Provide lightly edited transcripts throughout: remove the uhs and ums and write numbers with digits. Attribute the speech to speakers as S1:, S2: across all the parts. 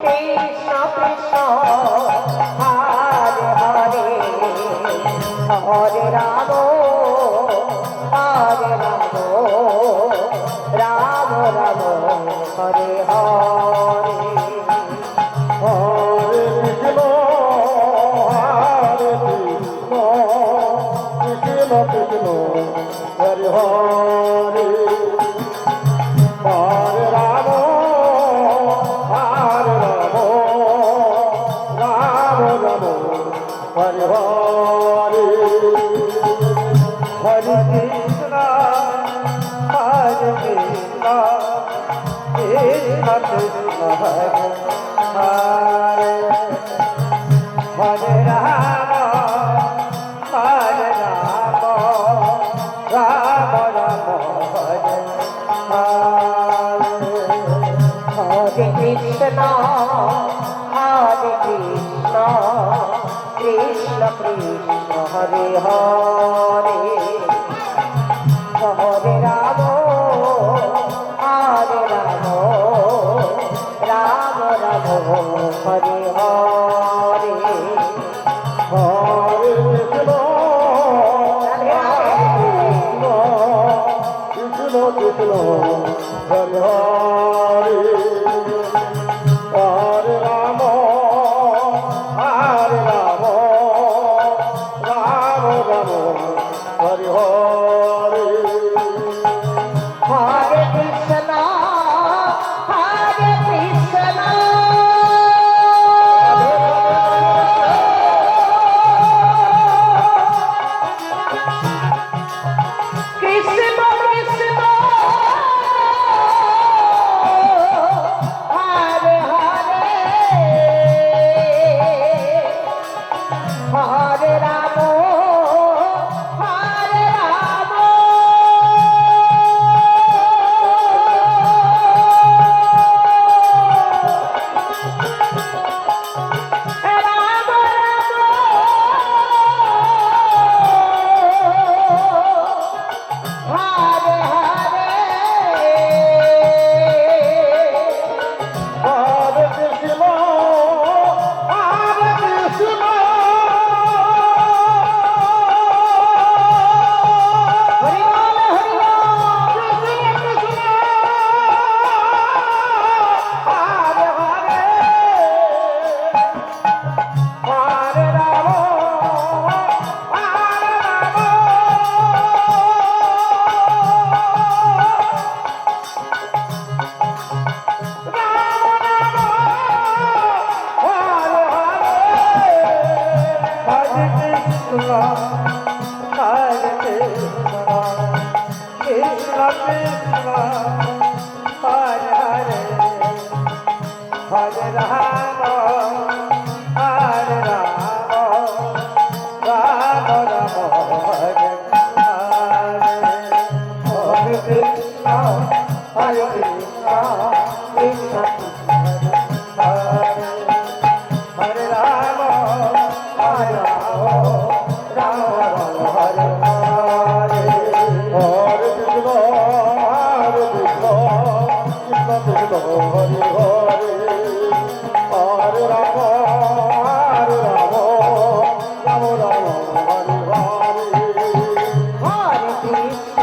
S1: Krishna Krishna Hare Hare Hare Ram হরে Ram Ram Ram Hare Hare
S2: Hare Krishna হরে Krishna Krishna Krishna Hare Hare Hare Ram হরে Ram Ram Ram Hare Hare
S1: Hare Krishna হরে Krishna Krishna Krishna Hare Hare Hare Ram হরে Ram Ram Ram Hare Hare Hare Krishna Krishna Krishna Hare Hare Hare Ram Ram Ram Hare Hare
S2: Hare Krishna Krishna Krishna Hare Hare Hare Ram হরে Ram Ram Ram Hare Hare
S1: Hare Krishna Krishna Krishna Hare Hare Hare Ram হরে Ram Hare
S2: Hare Krishna হরে Krishna
S1: Hari বল Hari
S2: Hare Hare Hare Ram Hare
S1: Hare Krishna হরে Krishna Krishna Krishna Hare Hare Hare Ram হরে Ram Ram Ram Hare Hare Hare Krishna হরে Krishna Krishna Krishna Hare Hare Ram হরে Ram Ram Ram Hare Hare
S2: Hare Krishna হরে Krishna Krishna Krishna Hare Hare Hare Ram হরে Ram Ram Ram Hare Hare
S1: Hare Krishna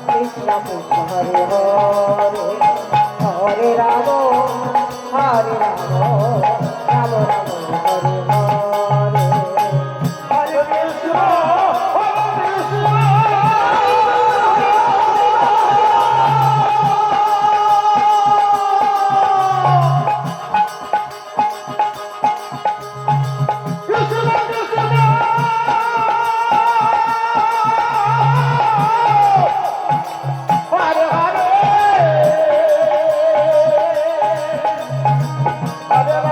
S1: Krishna Krishna Hare Hare Hare Ram হরে Ram Ram Ram Hare Hare
S2: Hare Krishna হরে Krishna Krishna Krishna Hare Hare Hare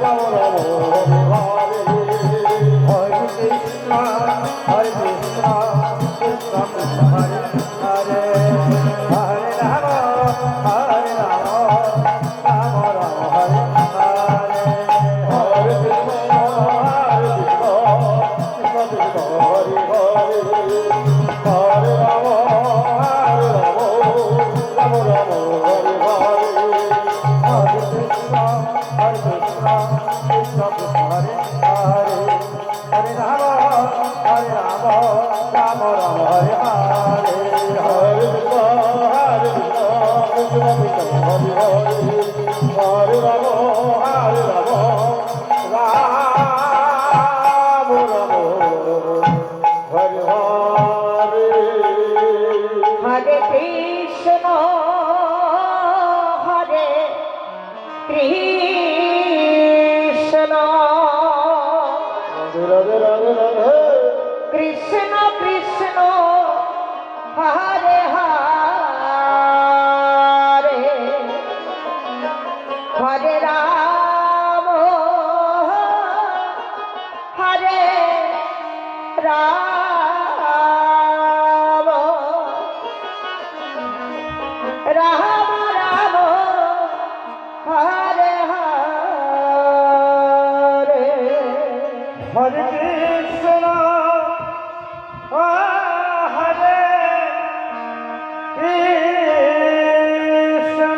S2: Ram Ram Hare Hare
S1: Krishna হরে Krishna Krishna Krishna Hare Hare Hare Ram Ram Ram Hare Hare
S2: Hare Krishna Krishna Krishna Hare Hare Hare Ram Ram Ram Hare Hare
S1: Hare Krishna Krishna Krishna Hare Hare Hare Ram Ram Ram Hare Hare
S2: Hare Krishna Krishna Krishna Hare Hare Hare Ram Ram Ram Hare Hare
S1: Hare Krishna হরে Krishna
S2: Radhe Radhe Radhe
S1: Krishna Krishna Hare Hare Hare Ram হরে Ram Ram Ram Hare Hare Hare Krishna হরে Krishna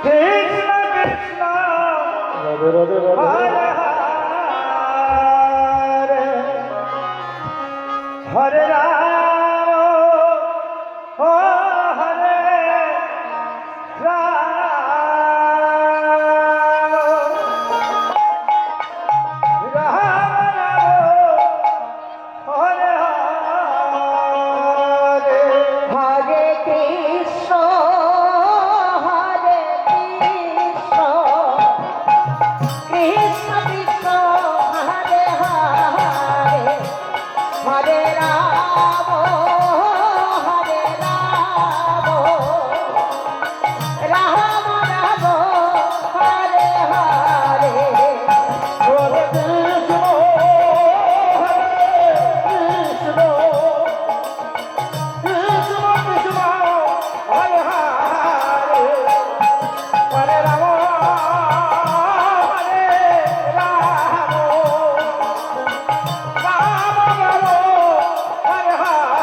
S1: Krishna Krishna
S2: Radhe Radhe Radhe
S1: Hare Hare Hare Ram হরে Ram Ram Hare Hare Hare Krishna হরে Krishna Krishna Krishna Hare Hare Hare Ram Ram Ram Hare Hare
S2: Hare Krishna Krishna Krishna Hare Hare Hare Ram হরে Ram Ram Ram Hare Hare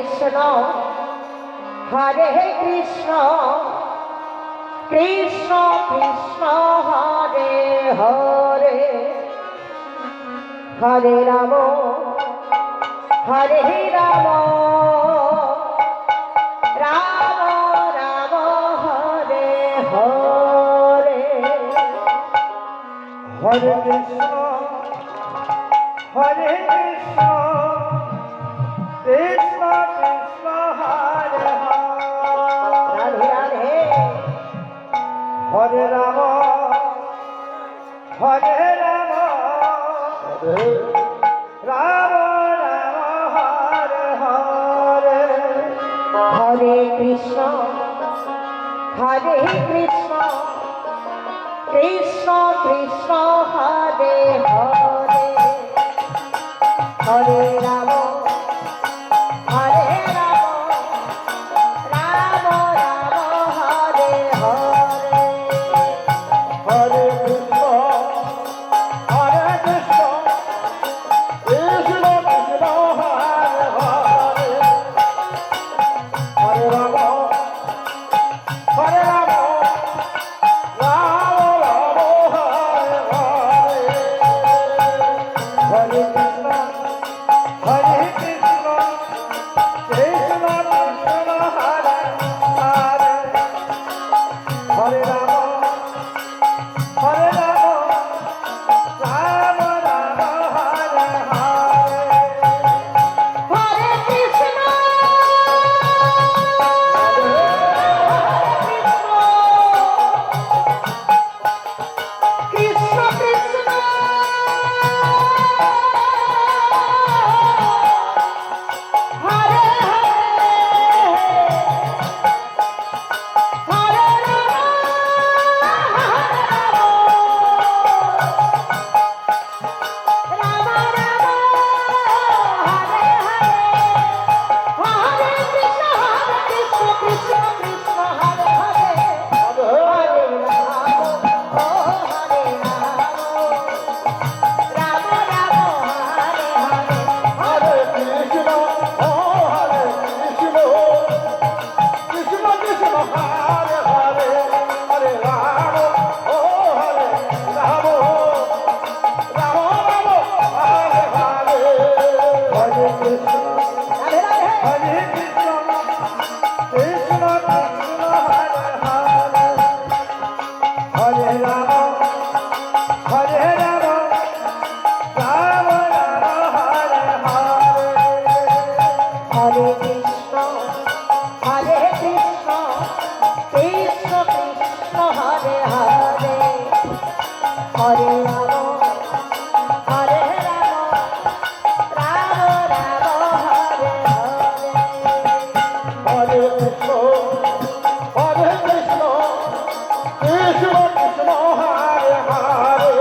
S1: Krishna হরে Krishna Krishna Krishna Hare Hare Hare Ram হরে Ram Ram Ram Hare Hare
S2: Hare Krishna হরে Krishna Krishna Krishna হরে
S1: Radhe Radhe
S2: হরে Ram হরে Ram Ram Ram Hare Hare
S1: Hare Krishna হরে Krishna Krishna Krishna Hare Hare Hare Ram হরে Ram Ram Ram Hare Hare
S2: Hare Krishna হরে Krishna Krishna Krishna Hare Hare Hare Ram হরে Ram Ram Ram Hare Hare Hare Krishna হরে Krishna Krishna Krishna Hare Hare Hare Ram হরে Ram Ram Ram Hare Hare
S1: Hare Krishna Krishna Krishna Hare Hare
S2: Hare Krishna হরে Krishna Krishna Krishna Hare Hare Hare Ram হরে Ram Ram Ram Hare Hare Hare Krishna হরে Krishna Krishna Krishna Hare Hare Hare Ram হরে Ram Ram Ram Hare Hare
S1: Hare Krishna হরে Krishna Krishna Krishna Hare Hare Hare Ram হরে Ram Ram Ram Hare Hare
S2: Hare Krishna হরে Krishna Krishna Krishna Hare Hare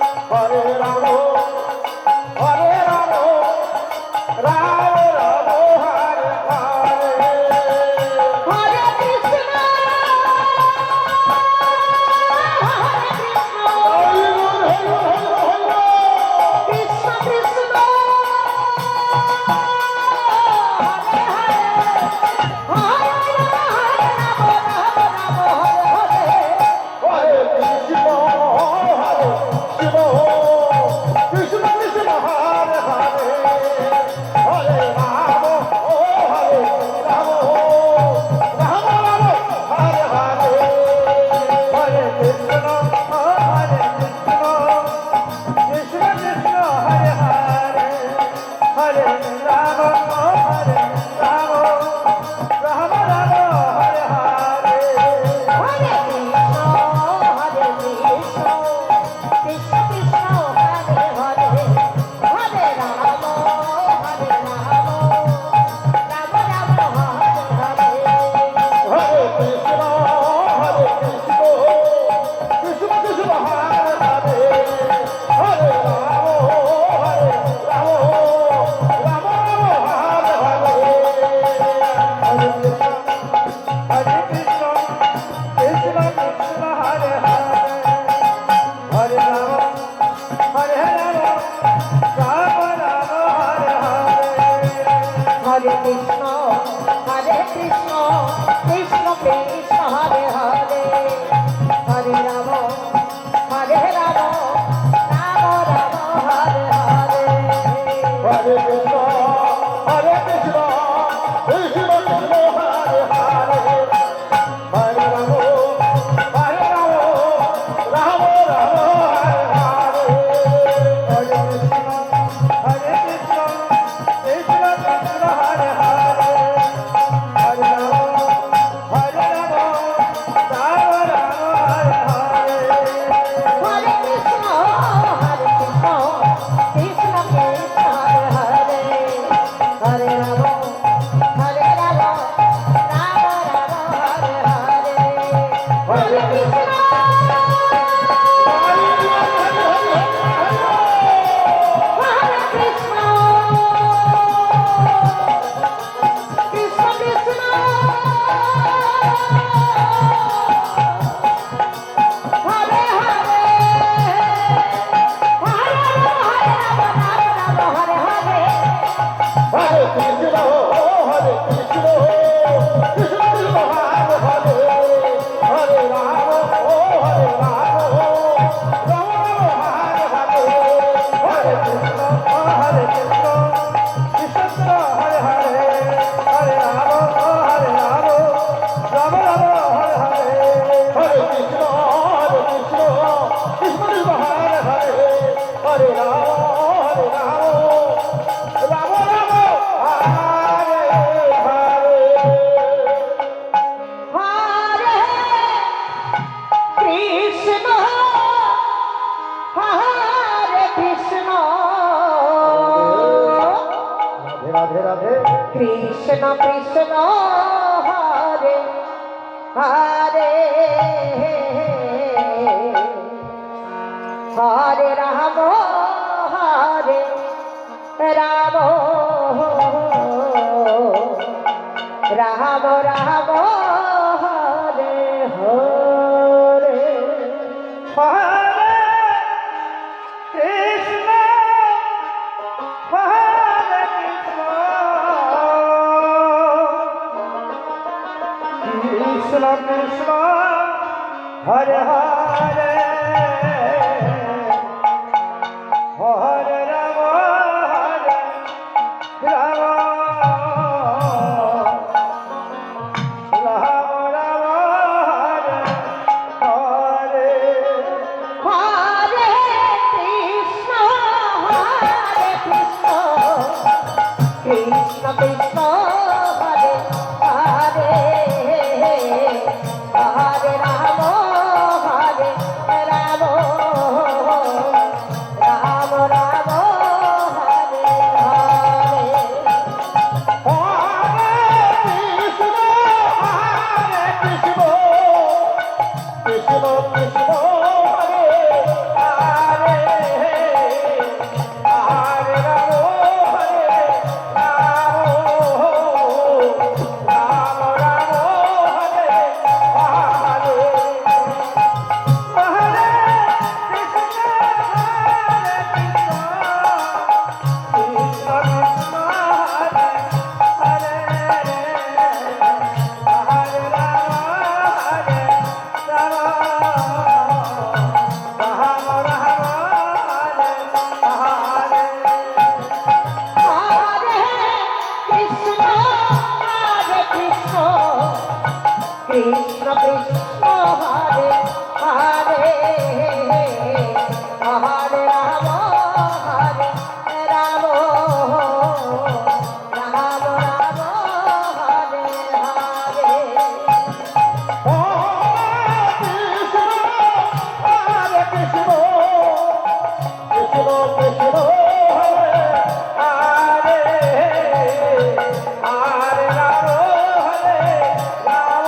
S2: Hare Ram হরে Ram Ram Ram Hare Hare
S1: Hare Krishna হরে Krishna Krishna Krishna Hare Hare Hare Ram Hare Hare
S2: Krishna হরে Shiva Krishna Krishna Hare Hare Hare Ram হরে Ram Ram Ram Hare Hare Hare Krishna হরে Krishna Krishna Krishna Hare Hare Hare Ram হরে Ram Ram Ram Hare Hare
S1: Hare Krishna হরে Krishna Krishna Krishna Hare Hare Hare Ram হরে Ram Ram Ram Hare Hare
S2: Hare Krishna Krishna Krishna Hare Hare Hare Ram Ram Ram Ram Hare
S1: Hare Krishna Krishna Krishna Hare Hare Hare Ram Ram Ram Hare Hare
S2: Hare Krishna হরে Krishna Krishna Krishna Hare Hare Hare Ram Ram Ram Hare Hare Hare Krishna হরে Krishna Krishna Krishna Hare Hare Hare Ram Ram Ram Hare Hare
S1: Hare Krishna Krishna Krishna Hare Hare Hare Ram Ram Ram Hare Hare Hare Krishna হরে Krishna Krishna Krishna Hare Hare Hare Ram Hare Hare
S2: Hare Krishna হরে Krishna Krishna Krishna Hare Hare Hare Ram হরে Ram Ram Ram Hare Hare Hare Krishna হরে Krishna Krishna Hare Hare Hare Ram হরে Ram Ram Ram Hare Hare Hare Krishna Krishna Krishna Hare Hare Hare Ram হরে Ram Ram Ram Hare Hare
S1: Hare Krishna
S2: Radhe Radhe
S1: Krishna Krishna Hare Hare Hare Ram Ram Ram Ram Hare Hare
S2: Hare Krishna হরে Krishna Krishna Krishna Hare Hare Hare Ram Ram Ram Ram Hare Hare
S1: Hare Krishna Krishna Krishna Hare Hare Hare Ram Ram Ram Ram Hare Hare
S2: Krishna Krishna Hare Hare Hare Ram হরে Ram Ram Ram Hare Hare Hare Krishna হরে Krishna Krishna Krishna Hare Hare Hare Ram হরে Ram Ram Ram Hare Hare
S1: Hare Krishna Krishna Krishna Krishna Hare Hare Hare Ram Ram Ram Ram Hare Hare
S2: Hare Krishna Krishna Krishna Hare Hare Hare Ram হরে Ram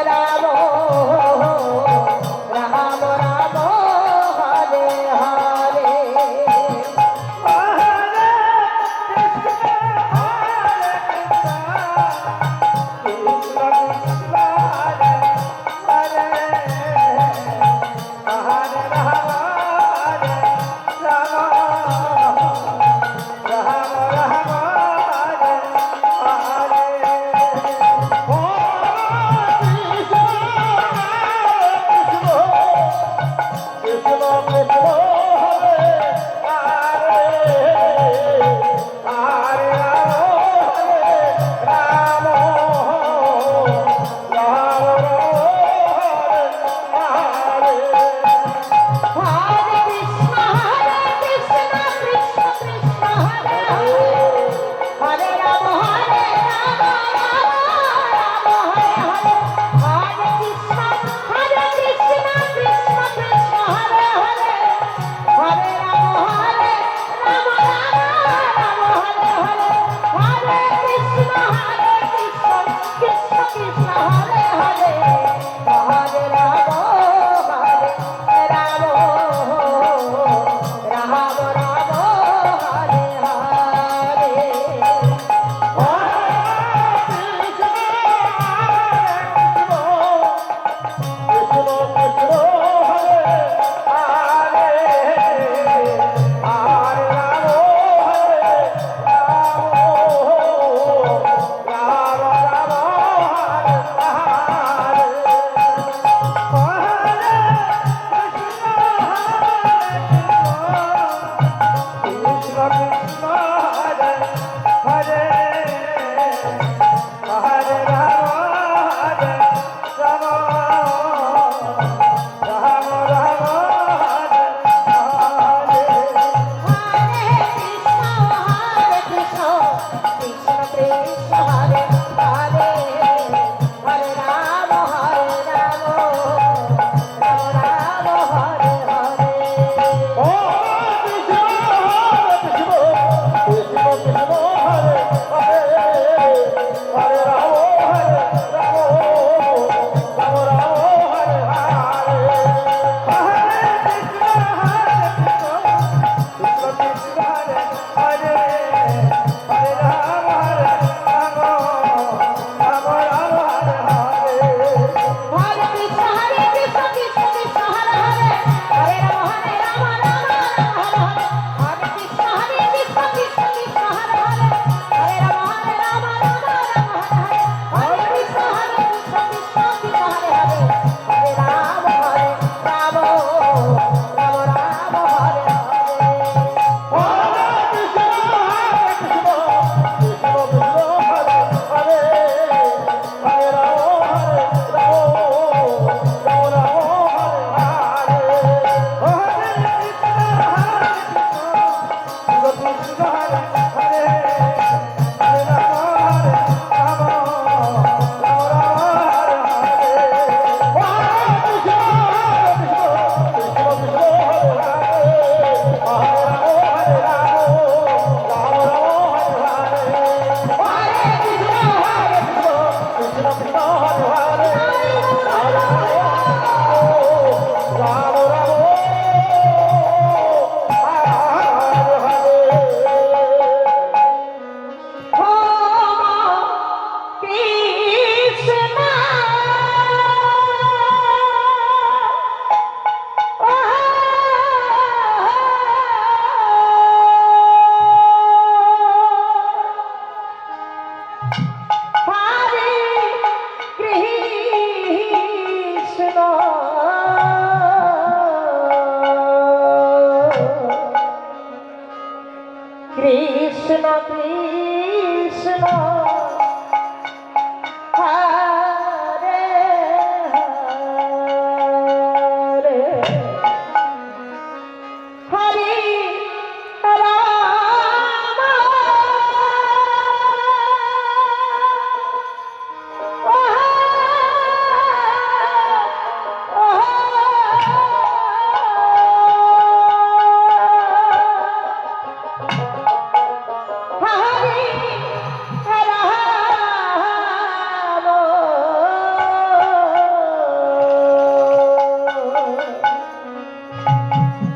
S1: Ram Ram Ram Hare Hare Hare Krishna Krishna Krishna Hare Hare Hare Ram Ram Ram Hare Hare Hare Krishna Krishna Krishna Hare Hare Hare Ram Ram Ram Hare Hare Hare Krishna Krishna Krishna Hare Hare Hare Ram Ram Ram Ram Hare Hare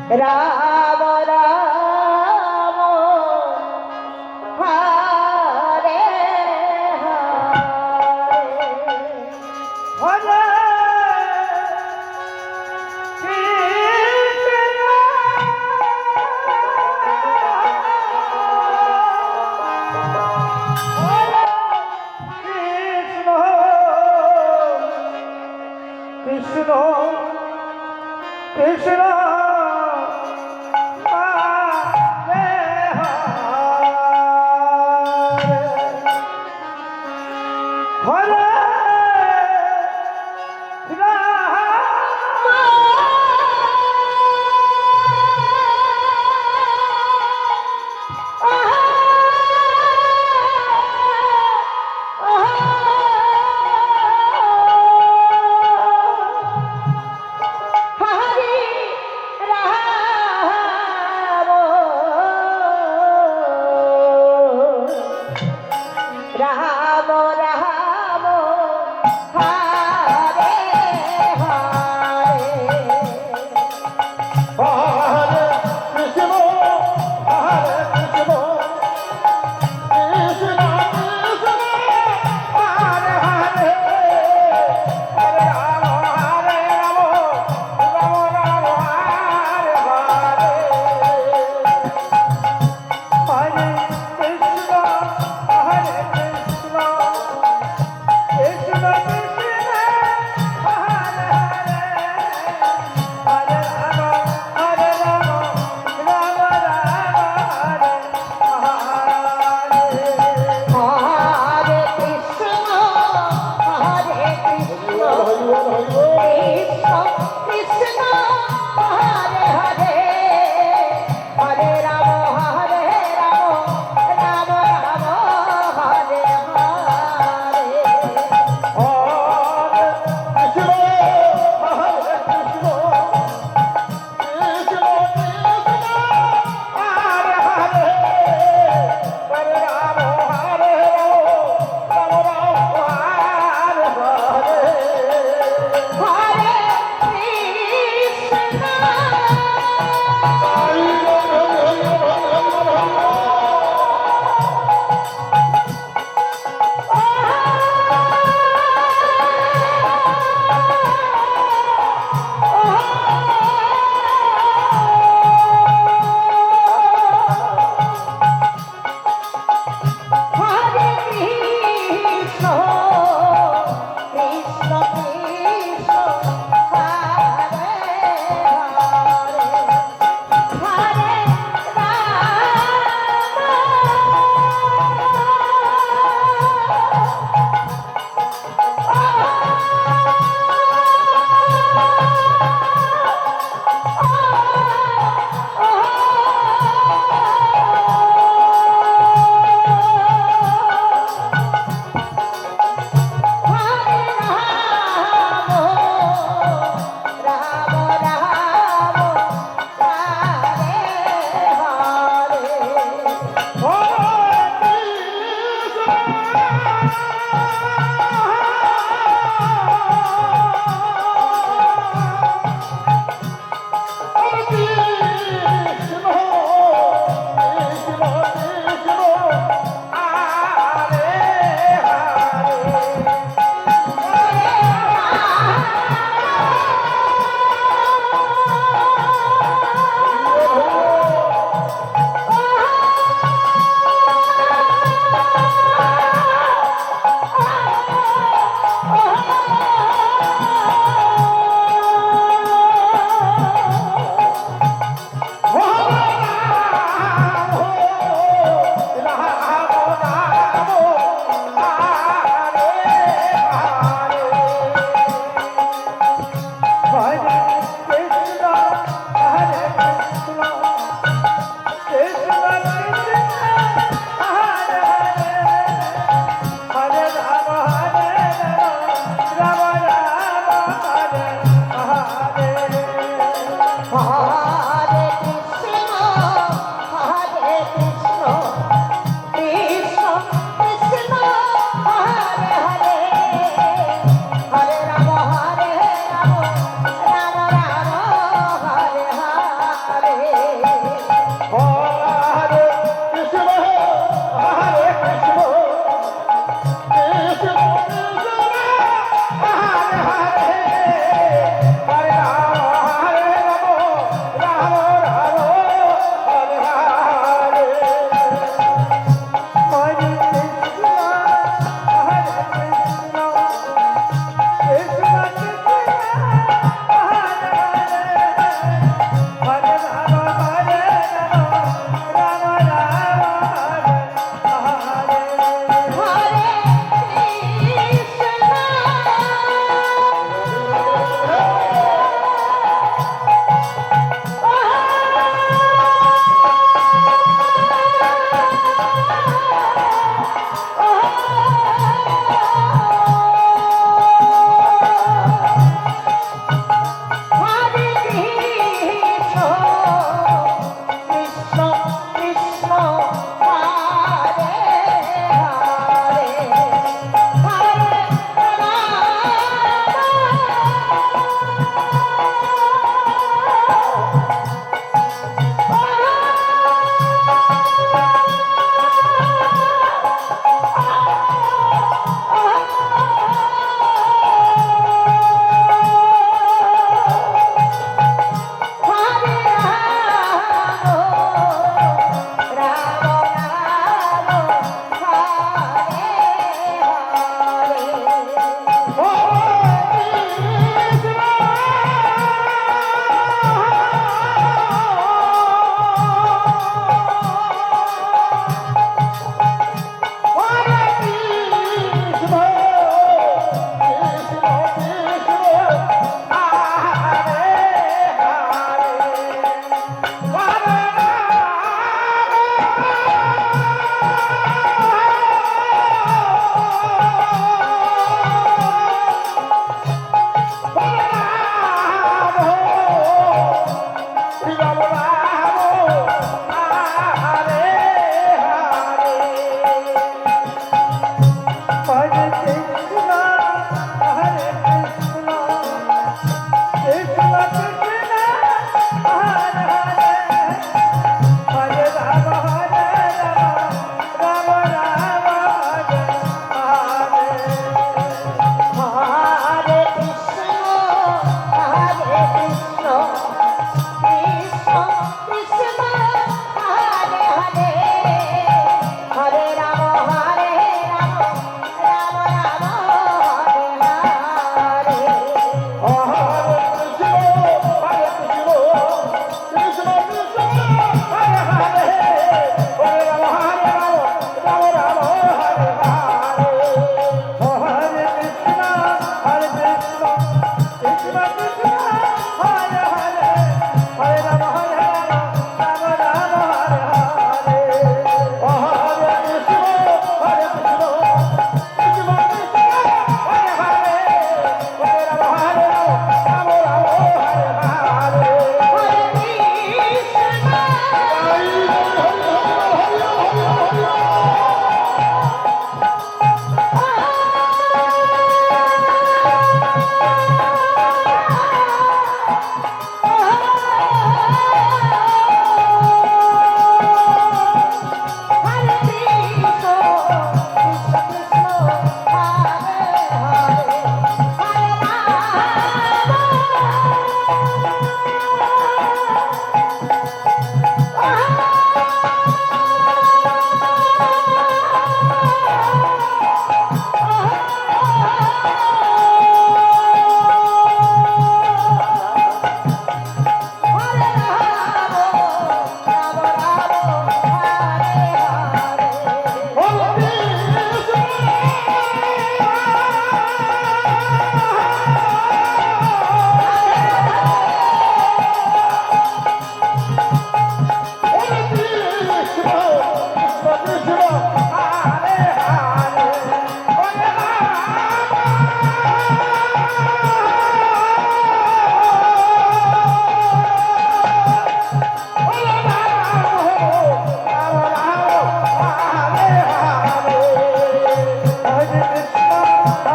S1: Ram Ram Hare Hare
S2: Krishna Krishna Hare Hare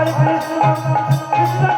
S2: Krishna Krishna